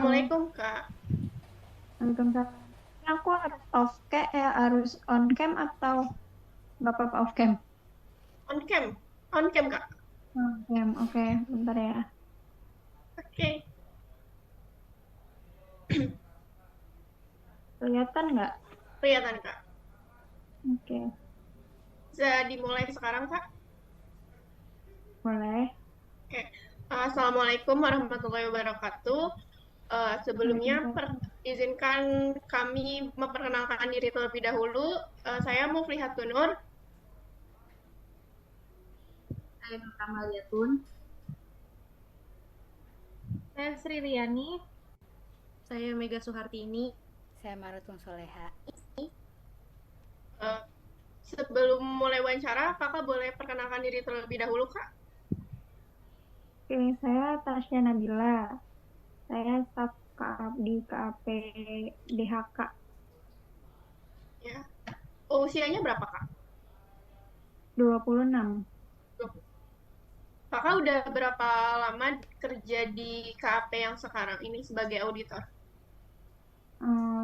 Halo, Assalamualaikum Kak. Waalaikumsalam. Ini aku harus off cam, harus on cam atau nggak apa-apa off cam? On cam, on cam Kak. On cam, oke, bentar ya. Oke, Kelihatan nggak? kelihatan Kak. Oke, Bisa dimulai sekarang Kak? boleh. Oke. Assalamualaikum warahmatullahi wabarakatuh. Sebelumnya Waalaikumsalam. izinkan kami memperkenalkan diri terlebih dahulu. Saya Muflihatun Nur. Saya Nur Kamaliatun. Saya Sri Riani. Saya Mega Suhartini. Saya Maratun Soleha. Eh, Sebelum mulai wawancara, Kakak boleh perkenalkan diri terlebih dahulu Kak? Oke, saya Tasya Nabila. Saya staf di KAP DHK Ya. Usianya berapa Kak? 26. Kakak udah berapa lama kerja di KAP yang sekarang ini sebagai auditor?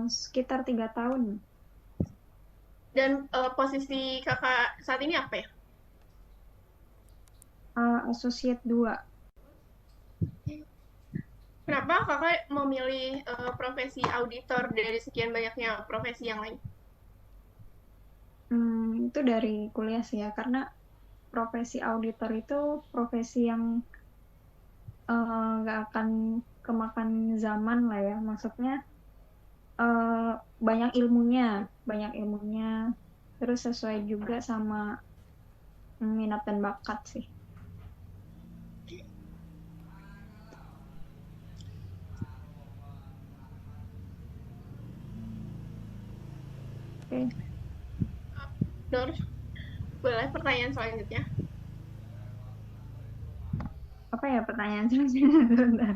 Sekitar 3 tahun. Dan posisi kakak saat ini apa ya? Associate 2. Kenapa kakak memilih profesi auditor dari sekian banyaknya profesi yang lain? Itu dari kuliah sih ya, karena profesi auditor itu profesi yang nggak akan kemakan zaman lah ya. Maksudnya eh, banyak ilmunya, terus sesuai juga sama minat dan bakat sih. Oke, Nur, boleh pertanyaan selanjutnya? apa ya pertanyaan selanjutnya? Bentar.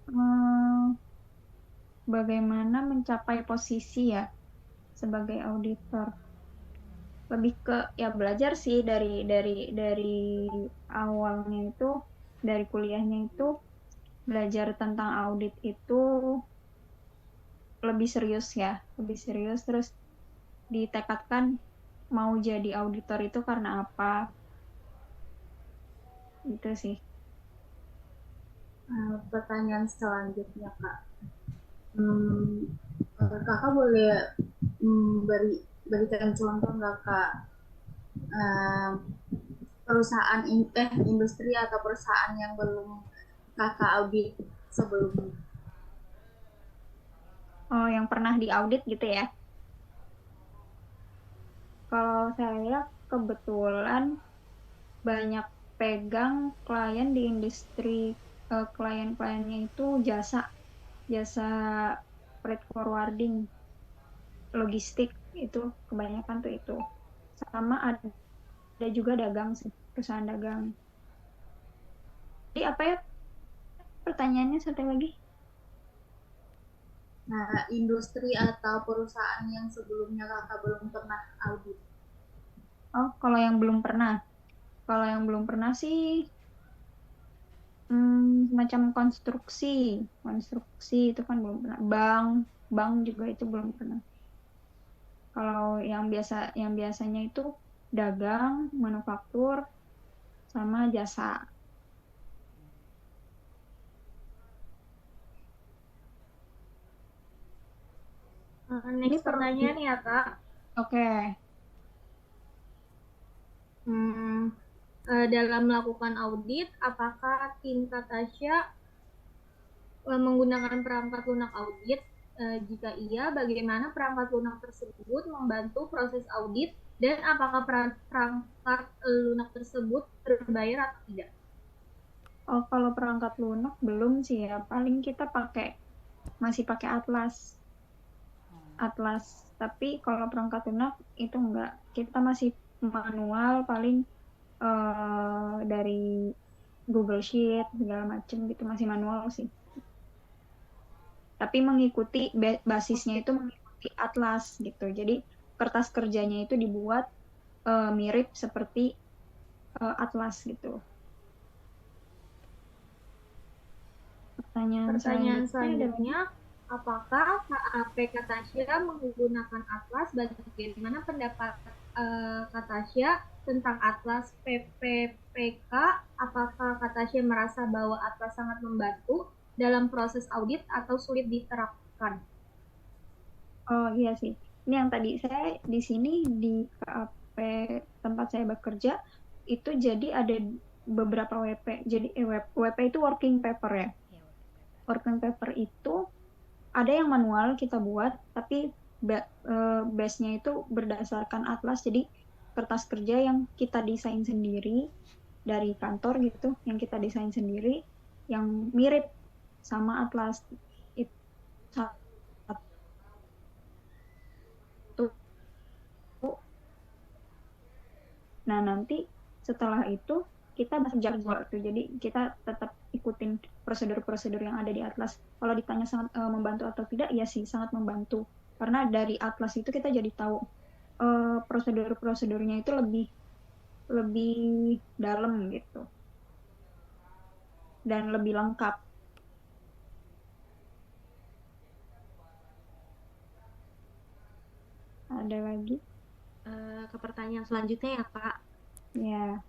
Hmm, Bagaimana mencapai posisi ya sebagai auditor? Lebih ke ya belajar sih dari awalnya itu, dari kuliahnya itu belajar tentang audit itu lebih serius terus ditekadkan mau jadi auditor itu karena apa gitu sih. Pertanyaan selanjutnya, Kak. Kakak boleh berikan contoh nggak, Kak? Eh, industri atau perusahaan yang belum Kakak audit sebelumnya? Oh, yang pernah diaudit gitu ya. Kalau saya kebetulan banyak pegang klien di industri, klien-kliennya itu jasa jasa freight forwarding, logistik, itu kebanyakan tuh itu. Sama ada juga dagang sih, perusahaan dagang. Jadi apa ya pertanyaannya satu lagi? Nah, industri atau perusahaan yang sebelumnya Kakak belum pernah audit. Oh, kalau yang belum pernah sih macam konstruksi itu kan belum pernah. Bank juga itu belum pernah. Kalau yang biasanya itu dagang, manufaktur, sama jasa. Ini Next pertanyaan ya Kak. Oke. Dalam melakukan audit, apakah tim Kak Tasya menggunakan perangkat lunak audit? Jika iya, bagaimana perangkat lunak tersebut membantu proses audit dan apakah perangkat lunak tersebut berbayar atau tidak? Oh, kalau perangkat lunak belum sih ya. Paling kita masih pakai Atlas. Atlas. Tapi kalau perangkat lunak itu enggak. Kita masih manual, paling dari Google Sheet segala macam gitu, masih manual sih. Tapi basisnya itu mengikuti Atlas gitu. Jadi kertas kerjanya itu dibuat mirip seperti atlas gitu. Pertanyaan Pertanyaan selanjutnya selanjutnya, apakah KAP Kak Tasya menggunakan atlas? Bagaimana pendapat Kak Tasya tentang atlas PPPK? Apakah Kak Tasya merasa bahwa atlas sangat membantu dalam proses audit atau sulit diterapkan? Oh iya sih. Ini yang tadi saya di sini di KAP tempat saya bekerja itu jadi ada beberapa WP. Jadi WP itu working paper ya. Working paper itu ada yang manual kita buat, tapi base-nya itu berdasarkan atlas. Jadi kertas kerja yang kita desain sendiri dari kantor gitu, yang kita desain sendiri, yang mirip sama atlas itu satu. Nah nanti setelah itu kita jadwal tuh, jadi kita tetap ikutin prosedur-prosedur yang ada di atlas. Kalau ditanya sangat membantu atau tidak, ya sih sangat membantu. Karena dari atlas itu kita jadi tahu prosedur-prosedurnya itu lebih dalam gitu dan lebih lengkap. Ada lagi? Ke pertanyaan selanjutnya ya Kak. Ya.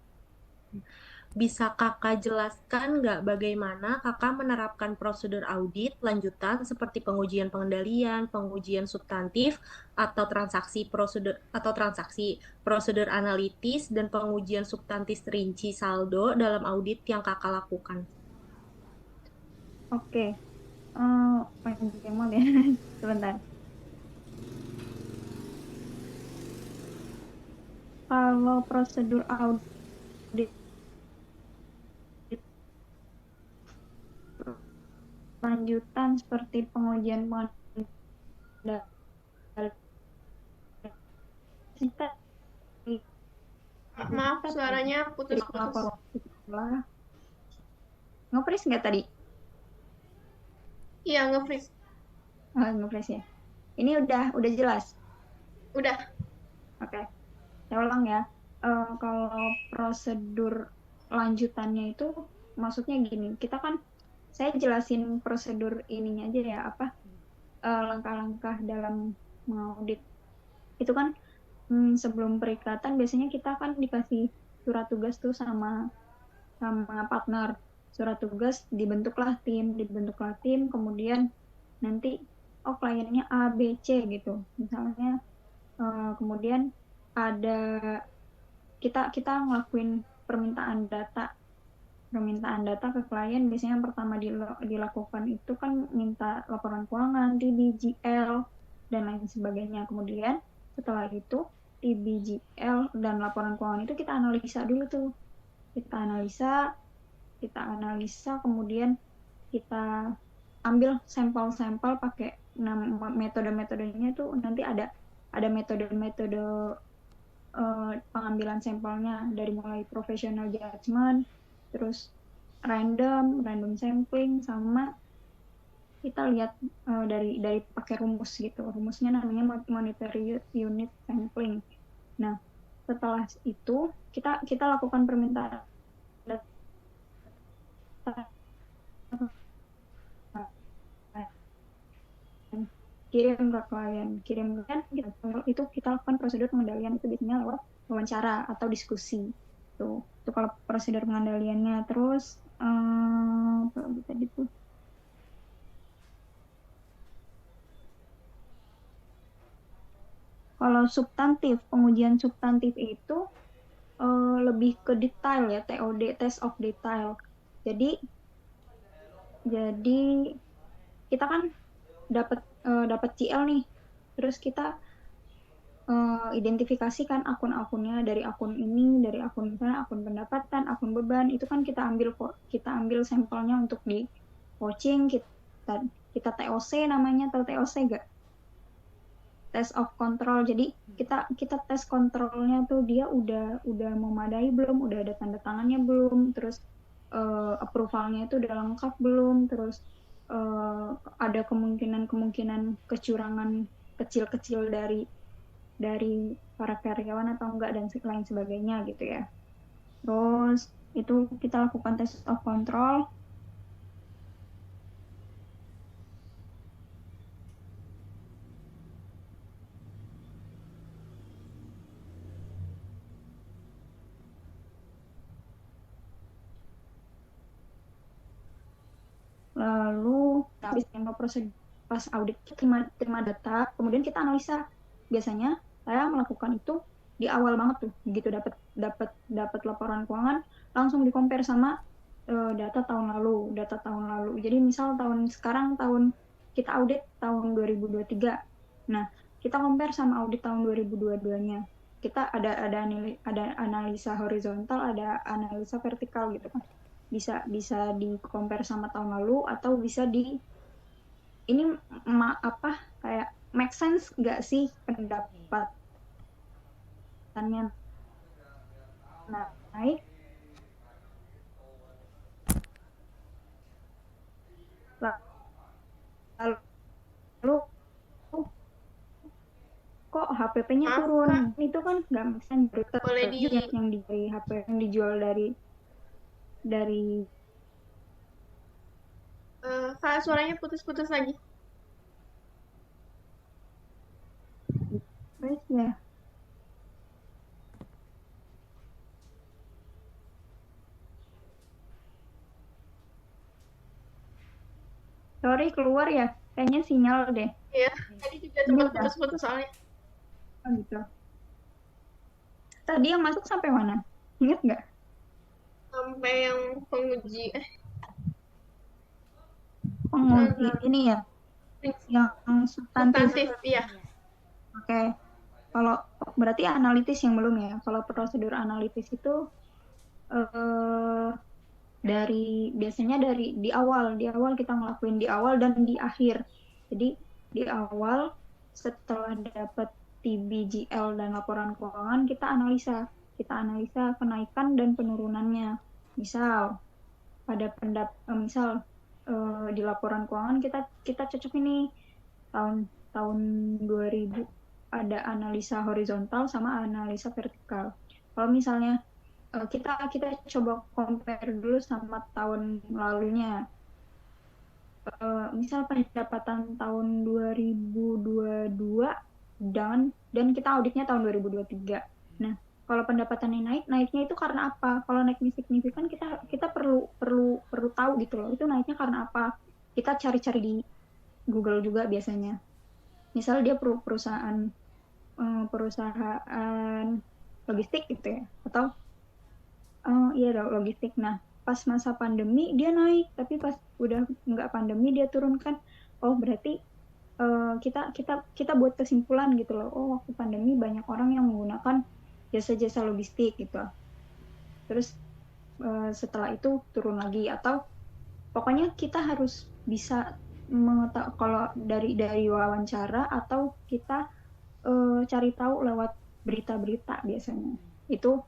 Bisa Kakak jelaskan nggak bagaimana Kakak menerapkan prosedur audit lanjutan seperti pengujian pengendalian, pengujian substantif atau transaksi, prosedur analitis dan pengujian substantif rinci saldo dalam audit yang Kakak lakukan? Oke. Panjang banget ya. Sebentar. Kalau prosedur audit lanjutan seperti pengujian pengendalian Maaf, suaranya putus-putus. Nge-freeze nggak tadi? Iya, nge-freeze. Nge-freeze ya. Ini udah jelas. Udah. Oke. Saya ulang ya. Kalau prosedur lanjutannya itu maksudnya gini. Saya jelasin prosedur ininya aja ya, langkah-langkah dalam mengaudit. Itu kan sebelum perikatan biasanya kita kan dikasih surat tugas tuh sama partner. Surat tugas dibentuklah tim, kemudian nanti kliennya A, B, C gitu. Misalnya kemudian ada kita ngelakuin permintaan data ke klien. Biasanya yang pertama dilakukan itu kan minta laporan keuangan, TBGL dan lain sebagainya. Kemudian setelah itu TBGL dan laporan keuangan itu kita analisa dulu tuh. Kita analisa kemudian kita ambil sampel-sampel pakai metode-metodenya tuh nanti ada metode-metode pengambilan sampelnya dari mulai professional judgment, terus random sampling, sama kita lihat dari pakai rumus gitu. Rumusnya namanya monetary unit sampling. Nah, setelah itu kita lakukan permintaan kirim ke klien, itu kita lakukan prosedur pengendalian. Itu biasanya lewat wawancara atau diskusi. Itu kalau prosedur pengendaliannya. Terus tadi tuh kalau pengujian substantif itu lebih ke detail ya, TOD, test of detail. Jadi kita kan dapat CL nih, terus kita identifikasikan akun-akunnya, dari akun ini, dari akun misalnya akun pendapatan, akun beban, itu kan kita ambil sampelnya untuk di coaching, kita TOC namanya. Tahu TOC gak? Test of control. Jadi kita tes kontrolnya tuh dia udah memadai belum, udah ada tanda tangannya belum, terus approvalnya itu udah lengkap belum, terus ada kemungkinan kecurangan kecil-kecil dari para karyawan atau enggak, dan lain sebagainya gitu ya. Terus itu kita lakukan test of control. Lalu habis proses pas audit terima data, kemudian kita analisa. Biasanya saya melakukan itu di awal banget tuh, begitu dapat laporan keuangan langsung di-compare sama data tahun lalu. Jadi misal sekarang kita audit tahun 2023. Nah, kita compare sama audit tahun 2022-nya. Kita ada analisa horizontal, ada analisa vertikal gitu kan. Bisa di-compare sama tahun lalu atau bisa ini kayak make sense nggak sih pendapatannya naik, lalu kok HPP-nya Maaf, turun. Kak. Itu kan nggak make sense. Boleh yang di HP yang dijual dari Kak, suaranya putus-putus lagi. ya. Sorry, keluar ya. Kayaknya sinyal deh. Iya, tadi juga sempat putus-putus soalnya. Oh gitu. Tadi yang masuk sampai mana? Ingat nggak? Sampai yang penguji. Penguji ini ya, yang substantif. Iya. Oke. Kalau berarti analitis yang belum ya. Kalau prosedur analitis itu biasanya dari di awal kita ngelakuin di awal dan di akhir. Jadi di awal setelah dapat TBGL dan laporan keuangan kita analisa kenaikan dan penurunannya. Misal pada di laporan keuangan kita cocok ini tahun 2000 ada analisa horizontal sama analisa vertikal. Kalau misalnya kita coba compare dulu sama tahun lalunya. Misal pendapatan tahun 2022 dan kita auditnya tahun 2023. Nah, kalau pendapatannya naiknya itu karena apa? Kalau naiknya signifikan kita perlu tahu gitu loh. Itu naiknya karena apa? Kita cari-cari di Google juga biasanya. Misal dia perusahaan logistik gitu ya, atau logistik. Nah, pas masa pandemi dia naik, tapi pas udah nggak pandemi dia turun kan. Oh, berarti kita buat kesimpulan gitu loh. Oh, waktu pandemi banyak orang yang menggunakan jasa-jasa logistik gitu. Terus setelah itu turun lagi, atau pokoknya kita harus bisa mengetahui kalau dari wawancara atau kita cari tahu lewat berita-berita biasanya. Itu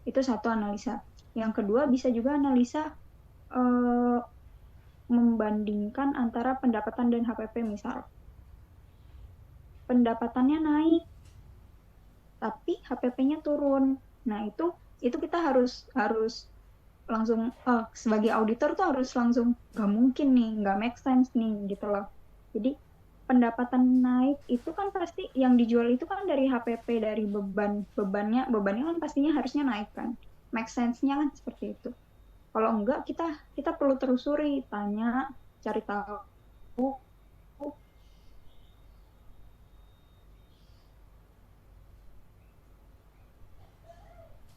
satu analisa. Yang kedua bisa juga analisa membandingkan antara pendapatan dan HPP. Misal pendapatannya naik tapi HPP-nya turun. Nah, itu kita harus langsung sebagai auditor tuh harus langsung nggak mungkin nih, nggak make sense nih gitu loh. Jadi pendapatan naik itu kan pasti yang dijual itu kan dari HPP, dari bebannya kan pastinya harusnya naik kan. Make sense-nya kan seperti itu. Kalau enggak kita perlu telusuri, tanya, cari tahu.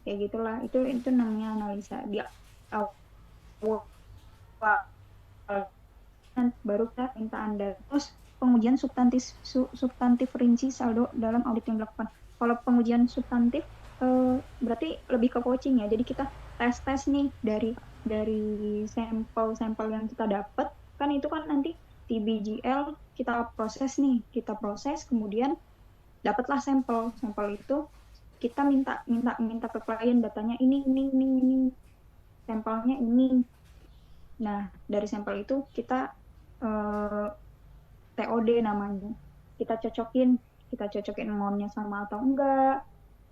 Kayak gitulah, itu namanya analisa. Dia awal baru kita minta Anda. Terus pengujian substantif rinci saldo dalam audit yang dilakukan. Kalau pengujian substantif berarti lebih ke coaching ya. Jadi kita tes nih dari sampel yang kita dapat, kan itu kan nanti TBGL kita proses kemudian dapatlah sampel itu kita minta ke klien datanya ini sampelnya ini. Nah, dari sampel itu kita TOD namanya. Kita cocokin amount-nya sama atau enggak.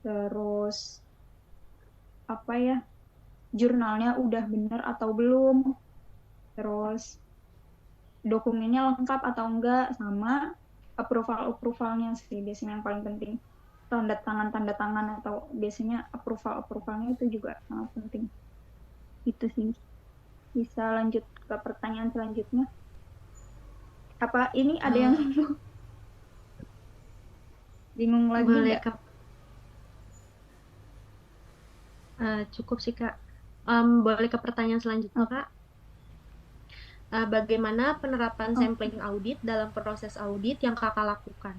Terus jurnalnya udah bener atau belum, terus dokumennya lengkap atau enggak, sama approvalnya sih biasanya yang paling penting. Tanda tangan atau biasanya approvalnya itu juga sangat penting. Itu sih. Bisa lanjut ke pertanyaan selanjutnya. Apa ini ada yang bingung lagi Boleh nggak? cukup sih Kak. Boleh ke pertanyaan selanjutnya Kak. Bagaimana penerapan sampling audit dalam proses audit yang Kakak lakukan?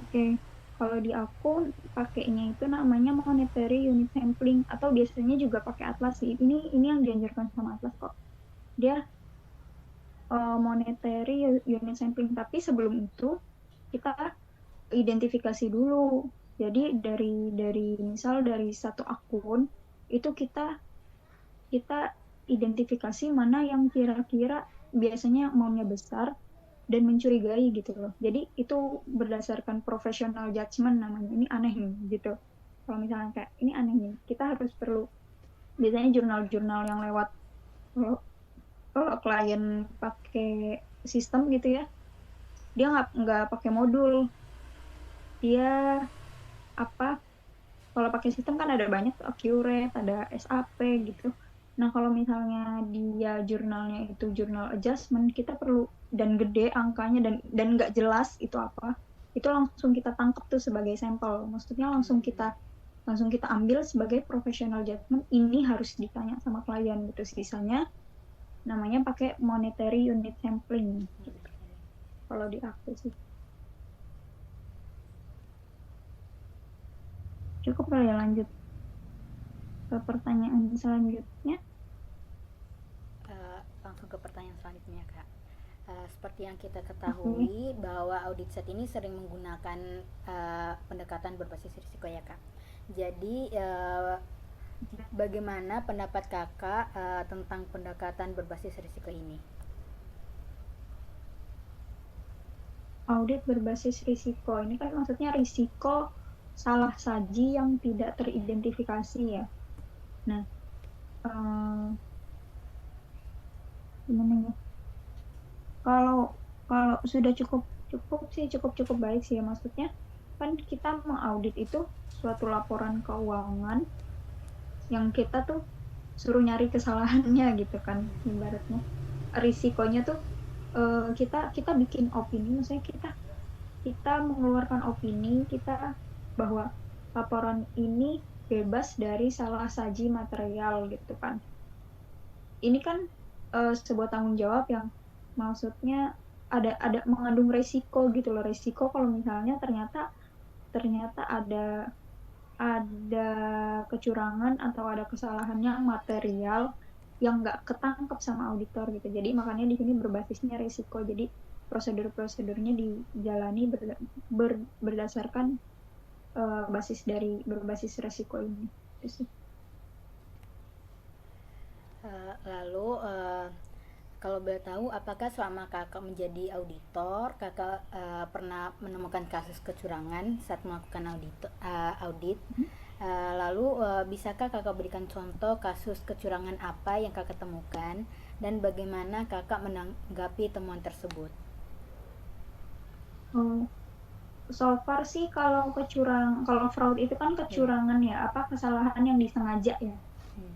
Oke, kalau di aku pakainya itu namanya monetary unit sampling atau biasanya juga pakai Atlas sih. Ini yang dianjurkan sama Atlas kok. Dia monetary unit sampling, tapi sebelum itu kita identifikasi dulu. Jadi dari misal dari satu akun itu kita identifikasi mana yang kira-kira biasanya maunya besar dan mencurigai gitu loh. Jadi itu berdasarkan professional judgment namanya. Ini aneh nih gitu. Kalau misalnya kayak ini aneh nih, kita harus perlu biasanya jurnal-jurnal yang lewat kalau klien pakai sistem gitu ya, dia nggak pakai modul. Dia kalau pakai sistem kan ada banyak tuh, Accurate, ada SAP gitu. Nah, kalau misalnya dia jurnalnya itu jurnal adjustment, kita perlu, dan gede angkanya dan nggak jelas itu apa, itu langsung kita tangkap tuh sebagai sampel. Maksudnya langsung kita ambil sebagai professional judgment, ini harus ditanya sama klien gitu. Sisanya namanya pakai monetary unit sampling gitu. Kalau di aku sih. Cukup kali ya, lanjut ke pertanyaan selanjutnya. Langsung ke pertanyaan selanjutnya Kak. Seperti yang kita ketahui bahwa audit set ini sering menggunakan pendekatan berbasis risiko ya Kak. Jadi bagaimana pendapat Kakak tentang pendekatan berbasis risiko ini? Audit berbasis risiko ini kan maksudnya risiko salah saji yang tidak teridentifikasi ya. Nah, gimana ya? Kalau sudah cukup baik sih ya, maksudnya kan kita mengaudit itu suatu laporan keuangan yang kita tuh suruh nyari kesalahannya gitu kan, ibaratnya risikonya tuh kita bikin opini, maksudnya kita mengeluarkan opini kita bahwa laporan ini bebas dari salah saji material gitu kan. Ini kan sebuah tanggung jawab yang maksudnya ada mengandung resiko gitu loh. Resiko kalau misalnya ternyata ada kecurangan atau ada kesalahannya material yang nggak ketangkep sama auditor gitu. Jadi makanya di sini berbasisnya resiko. Jadi prosedurnya dijalani berdasarkan berbasis resiko ini. Itu sih. Lalu kalau boleh tahu, apakah selama Kakak menjadi auditor, Kakak pernah menemukan kasus kecurangan saat melakukan audit? Lalu bisakah Kakak berikan contoh kasus kecurangan apa yang Kakak temukan dan bagaimana Kakak menanggapi temuan tersebut? So far sih kalau fraud itu kan kecurangan ya, kesalahan yang disengaja ya.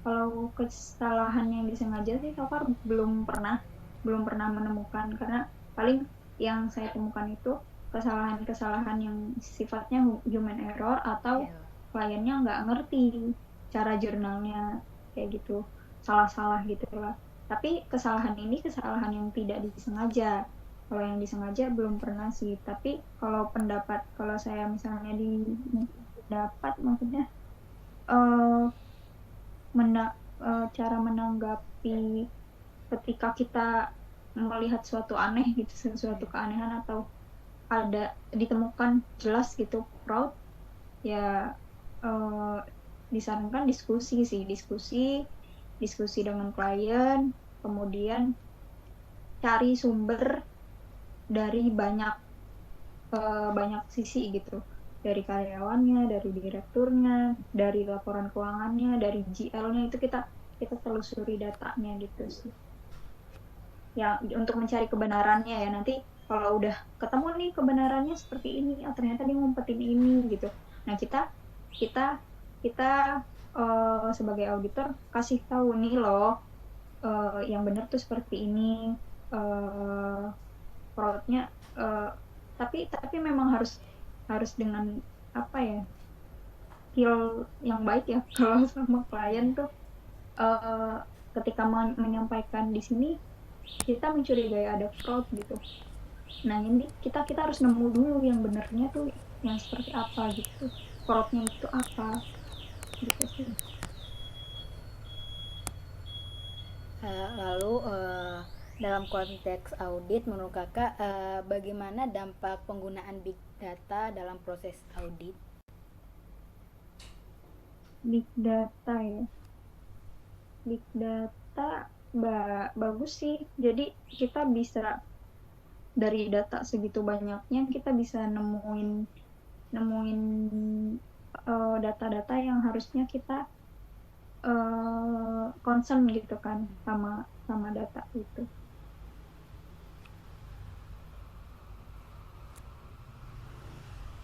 Kalau kesalahan yang disengaja sih so far belum pernah menemukan, karena paling yang saya temukan itu kesalahan yang sifatnya human error atau kliennya nggak ngerti cara jurnalnya kayak gitu, salah gitu lah. Tapi kesalahan ini kesalahan yang tidak disengaja. Kalau yang disengaja belum pernah sih. Tapi kalau saya misalnya maksudnya cara menanggapi ketika kita melihat suatu aneh gitu, sesuatu keanehan atau ada ditemukan jelas gitu fraud ya, disarankan diskusi dengan klien, kemudian cari sumber dari banyak sisi gitu. dari karyawannya, dari direkturnya, dari laporan keuangannya, dari GL-nya, itu kita telusuri datanya gitu sih. Ya, untuk mencari kebenarannya ya. Nanti kalau udah ketemu nih kebenarannya seperti ini, oh ternyata dia ngumpetin ini gitu. Nah, kita sebagai auditor kasih tahu nih loh, yang benar tuh seperti ini, fraudnya, tapi memang harus dengan apa ya, feel yang baik ya. Kalau sama klien tuh, ketika menyampaikan di sini kita mencurigai ada fraud gitu. Nah, ini kita harus nemu dulu yang benernya tuh yang seperti apa gitu, fraudnya itu apa gitu sih. Lalu dalam konteks audit, menurut kakak bagaimana dampak penggunaan big data dalam proses audit? Big data ya, big data bagus sih. Jadi kita bisa dari data segitu banyaknya kita bisa nemuin data-data yang harusnya kita concern gitu kan sama data itu.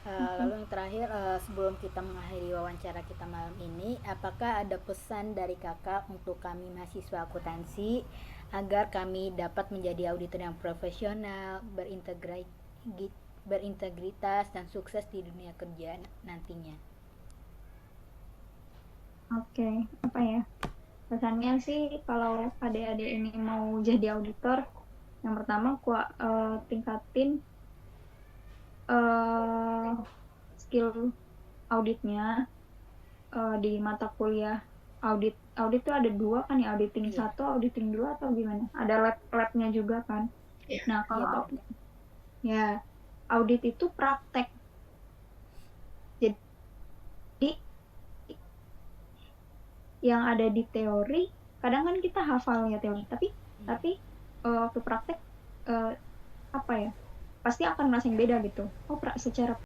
Lalu yang terakhir, sebelum kita mengakhiri wawancara kita malam ini, apakah ada pesan dari kakak untuk kami mahasiswa akuntansi agar kami dapat menjadi auditor yang profesional, berintegritas dan sukses di dunia kerja nantinya? Oke, apa ya? Pesannya sih kalau adik-adik ini mau jadi auditor, yang pertama tingkatin skill auditnya di mata kuliah audit itu ada 2 kan ya, auditing 1, auditing 2 atau gimana? Ada labnya juga kan. Nah, kalau ya audit itu praktek. Jadi yang ada di teori kadang kan kita hafal ya teori, tapi waktu praktek apa ya, pasti akan ngerasain beda gitu. Oh, secara